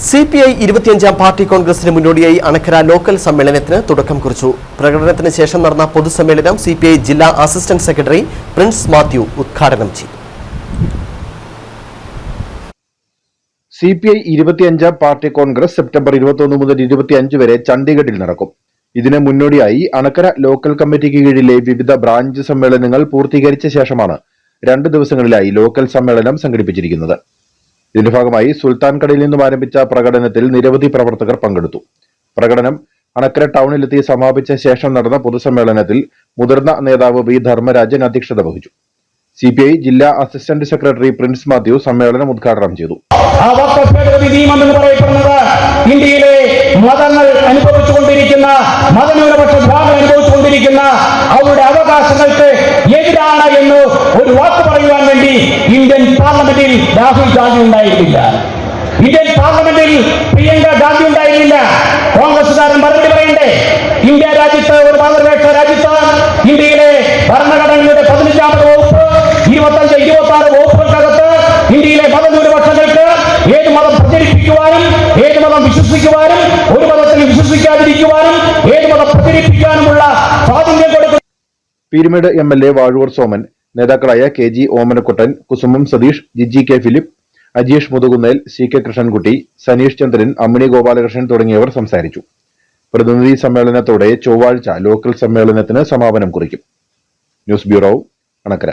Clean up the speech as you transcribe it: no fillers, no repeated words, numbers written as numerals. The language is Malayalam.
CPI 25ാം പാർട്ടി കോൺഗ്രസിന് മുന്നോടിയായി അണക്കര ലോക്കൽ സമ്മേളനത്തിന് തുടക്കം കുറിച്ചു. പ്രകടനത്തിന് ശേഷം നടന്ന പൊതുസമ്മേളനം CPI ജില്ലാ അസിസ്റ്റന്റ് സെക്രട്ടറി പ്രിൻസ് മാത്യു ഉദ്ഘാടനം ചെയ്തു. CPI 25ാം പാർട്ടി കോൺഗ്രസ് സെപ്റ്റംബർ 21 മുതൽ 25 വരെ ചണ്ഡീഗഡിൽ നടക്കും. ഇതിന് മുന്നോടിയായി അണക്കര ലോക്കൽ കമ്മിറ്റിക്ക് കീഴിലെ വിവിധ ബ്രാഞ്ച് സമ്മേളനങ്ങൾ പൂർത്തീകരിച്ച ശേഷമാണ് 2 ദിവസങ്ങളിലായി ലോക്കൽ സമ്മേളനം സംഘടിപ്പിച്ചിരിക്കുന്നത്. ഇതിന്റെ ഭാഗമായി സുൽത്താൻകടയിൽ നിന്നും ആരംഭിച്ച പ്രകടനത്തിൽ നിരവധി പ്രവർത്തകർ പങ്കെടുത്തു. പ്രകടനം അണക്കര ടൗണിലെത്തി സമാപിച്ച ശേഷം നടന്ന പൊതുസമ്മേളനത്തിൽ മുതിർന്ന നേതാവ് വി ധർമ്മരാജൻ അധ്യക്ഷത വഹിച്ചു. CPI ജില്ലാ അസിസ്റ്റന്റ് സെക്രട്ടറി പ്രിൻസ് മാത്യു സമ്മേളനം ഉദ്ഘാടനം ചെയ്തു. ഇന്ത്യയിലെ മതങ്ങൾ അനുഭവിച്ചുകൊണ്ടിരിക്കുന്ന മതന്യൂനപക്ഷ വിഭാഗങ്ങൾ അനുഭവിച്ചുകൊണ്ടിരിക്കുന്ന അവരുടെ അവകാശങ്ങൾക്ക് എതിരാണ് എന്ന് ഒരു വാക്ക് പറയുവാൻ വേണ്ടി ഇന്ത്യൻ പാർലമെന്റിൽ രാഹുൽ ഗാന്ധി ഉണ്ടായിരുന്നില്ല. ഇന്ത്യൻ പാർലമെന്റിൽ പ്രിയങ്ക ഗാന്ധി ഉണ്ടായിരുന്നില്ല. കോൺഗ്രസുകാരൻ മറുപടി പറയണ്ടേ? ഇന്ത്യ രാജ്യത്ത് ഒരു മതനിരപേക്ഷ രാജ്യത്ത് ഇന്ത്യയിലെ ഭരണഘടനയുടെ 15ാമത് വകുപ്പ് 25-26 വകുപ്പുകൾക്കകത്ത് ഇന്ത്യയിലെ മതന്യൂനപക്ഷങ്ങൾക്ക് ഏത് മതം പ്രചരിപ്പിക്കുവാനും ഏത് മതം വിശ്വസിക്കുവാനും ഒരു മതത്തിൽ വിശ്വസിക്കാതിരിക്കുവാനും ഏത് മതം പ്രചരിപ്പിക്കാനുമുള്ള സ്വാതന്ത്ര്യം കൊടുക്കും. പീരുമേട് MLA വാഴൂർ സോമൻ, നേതാക്കളായ KG Omanakuttan, Kusumam Satheesh, Jiji K Philip, Ajeesh Muthukunnel, CK Krishnankutty, Saneesh Chandran, Ammini Gopalakrishnan തുടങ്ങിയവർ സംസാരിച്ചു. പ്രതിനിധി സമ്മേളനത്തോടെ ചൊവ്വാഴ്ച ലോക്കൽ സമ്മേളനത്തിന് സമാപനം കുറിക്കും. News bureau, Anakkara.